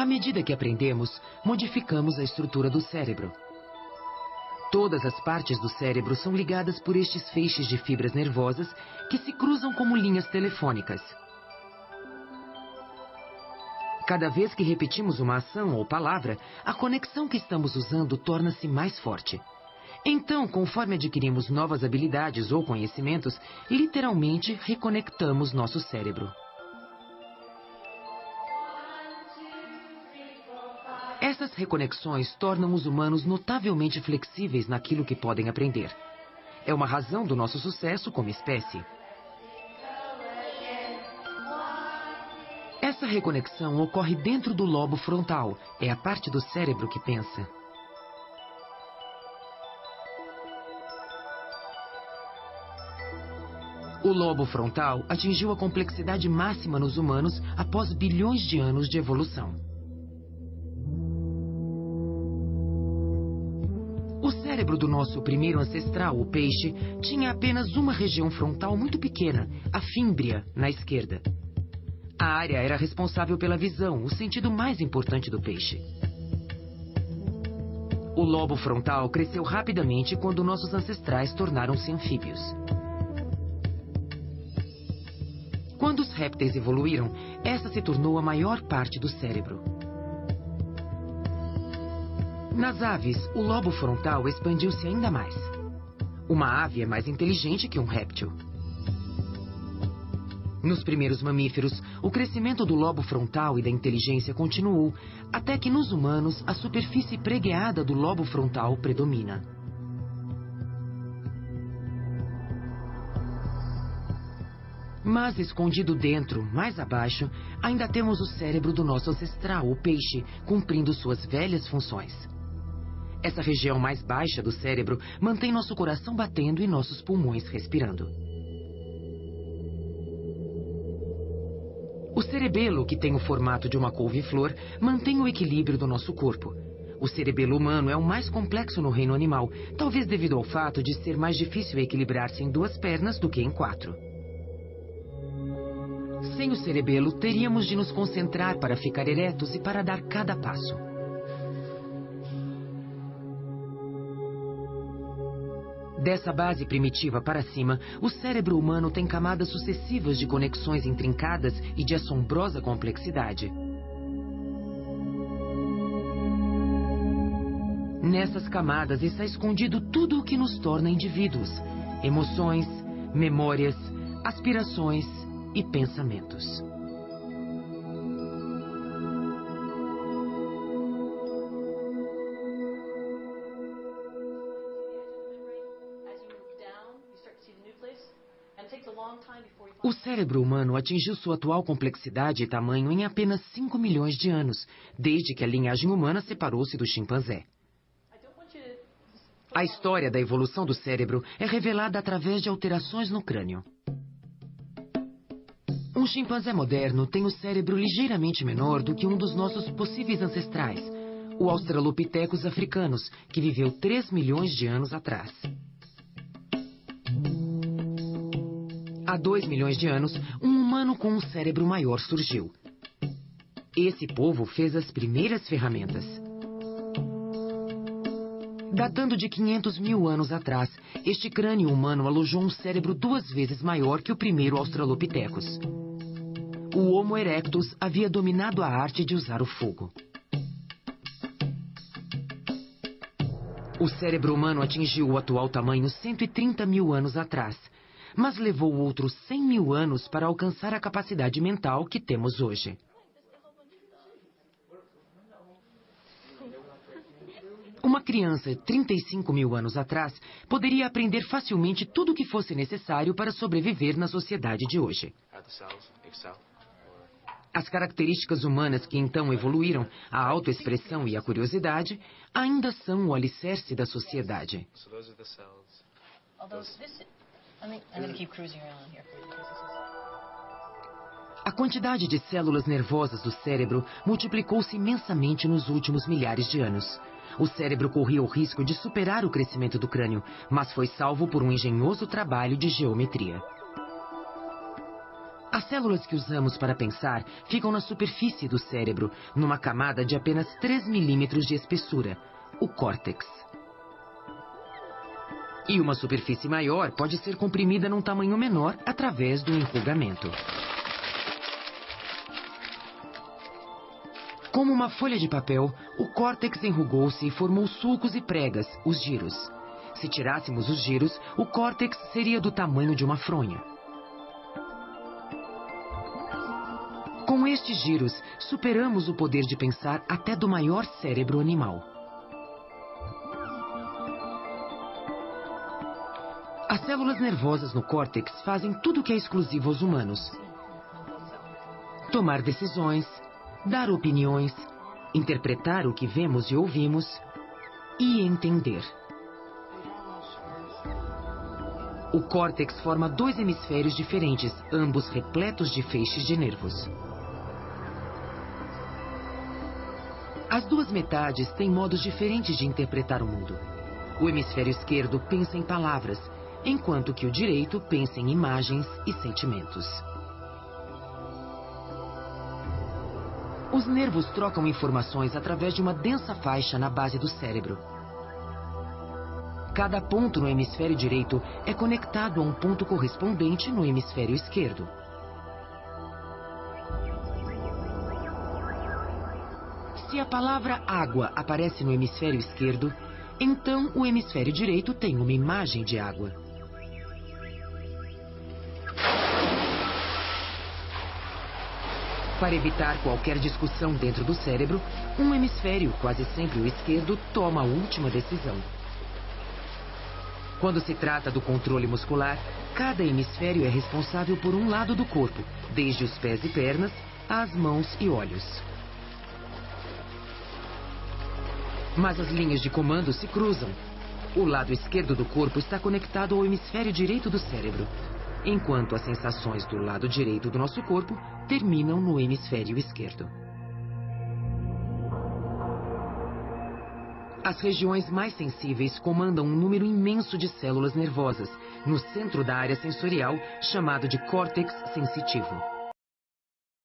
À medida que aprendemos, modificamos a estrutura do cérebro. Todas as partes do cérebro são ligadas por estes feixes de fibras nervosas que se cruzam como linhas telefônicas. Cada vez que repetimos uma ação ou palavra, a conexão que estamos usando torna-se mais forte. Então, conforme adquirimos novas habilidades ou conhecimentos, literalmente reconectamos nosso cérebro. Essas reconexões tornam os humanos notavelmente flexíveis naquilo que podem aprender. É uma razão do nosso sucesso como espécie. Essa reconexão ocorre dentro do lobo frontal, é a parte do cérebro que pensa. O lobo frontal atingiu a complexidade máxima nos humanos após bilhões de anos de evolução. O cérebro do nosso primeiro ancestral, o peixe, tinha apenas uma região frontal muito pequena, a fímbria, na esquerda. A área era responsável pela visão, o sentido mais importante do peixe. O lobo frontal cresceu rapidamente quando nossos ancestrais tornaram-se anfíbios. Quando os répteis evoluíram, essa se tornou a maior parte do cérebro. Nas aves, o lobo frontal expandiu-se ainda mais. Uma ave é mais inteligente que um réptil. Nos primeiros mamíferos, o crescimento do lobo frontal e da inteligência continuou, até que nos humanos a superfície pregueada do lobo frontal predomina. Mas escondido dentro, mais abaixo, ainda temos o cérebro do nosso ancestral, o peixe, cumprindo suas velhas funções. Essa região mais baixa do cérebro mantém nosso coração batendo e nossos pulmões respirando. O cerebelo, que tem o formato de uma couve-flor, mantém o equilíbrio do nosso corpo. O cerebelo humano é o mais complexo no reino animal, talvez devido ao fato de ser mais difícil equilibrar-se em 2 pernas do que em 4. Sem o cerebelo, teríamos de nos concentrar para ficar eretos e para dar cada passo. Dessa base primitiva para cima, o cérebro humano tem camadas sucessivas de conexões intrincadas e de assombrosa complexidade. Nessas camadas está escondido tudo o que nos torna indivíduos: emoções, memórias, aspirações e pensamentos. O cérebro humano atingiu sua atual complexidade e tamanho em apenas 5 milhões de anos, desde que a linhagem humana separou-se do chimpanzé. A história da evolução do cérebro é revelada através de alterações no crânio. Um chimpanzé moderno tem o cérebro ligeiramente menor do que um dos nossos possíveis ancestrais, o Australopithecus africanus, que viveu 3 milhões de anos atrás. Há 2 milhões de anos, um humano com um cérebro maior surgiu. Esse povo fez as primeiras ferramentas. Datando de 500 mil anos atrás, este crânio humano alojou um cérebro 2 vezes maior que o primeiro Australopithecus. O Homo erectus havia dominado a arte de usar o fogo. O cérebro humano atingiu o atual tamanho 130 mil anos atrás, mas levou outros 100 mil anos para alcançar a capacidade mental que temos hoje. Uma criança 35 mil anos atrás poderia aprender facilmente tudo o que fosse necessário para sobreviver na sociedade de hoje. As características humanas que então evoluíram, a autoexpressão e a curiosidade, ainda são o alicerce da sociedade. A quantidade de células nervosas do cérebro multiplicou-se imensamente nos últimos milhares de anos. O cérebro corria o risco de superar o crescimento do crânio, mas foi salvo por um engenhoso trabalho de geometria. As células que usamos para pensar ficam na superfície do cérebro, numa camada de apenas 3 milímetros de espessura, o córtex. E uma superfície maior pode ser comprimida num tamanho menor através do enrugamento. Como uma folha de papel, o córtex enrugou-se e formou sulcos e pregas, os giros. Se tirássemos os giros, o córtex seria do tamanho de uma fronha. Com estes giros, superamos o poder de pensar até do maior cérebro animal. As células nervosas no córtex fazem tudo o que é exclusivo aos humanos: tomar decisões, dar opiniões, interpretar o que vemos e ouvimos e entender. O córtex forma 2 hemisférios diferentes, ambos repletos de feixes de nervos. As duas metades têm modos diferentes de interpretar o mundo. O hemisfério esquerdo pensa em palavras, enquanto que o direito pensa em imagens e sentimentos. Os nervos trocam informações através de uma densa faixa na base do cérebro. Cada ponto no hemisfério direito é conectado a um ponto correspondente no hemisfério esquerdo. Se a palavra água aparece no hemisfério esquerdo, então o hemisfério direito tem uma imagem de água. Para evitar qualquer discussão dentro do cérebro, um hemisfério, quase sempre o esquerdo, toma a última decisão. Quando se trata do controle muscular, cada hemisfério é responsável por um lado do corpo, desde os pés e pernas às mãos e olhos. Mas as linhas de comando se cruzam. O lado esquerdo do corpo está conectado ao hemisfério direito do cérebro, enquanto as sensações do lado direito do nosso corpo terminam no hemisfério esquerdo. As regiões mais sensíveis comandam um número imenso de células nervosas, no centro da área sensorial, chamado de córtex sensitivo.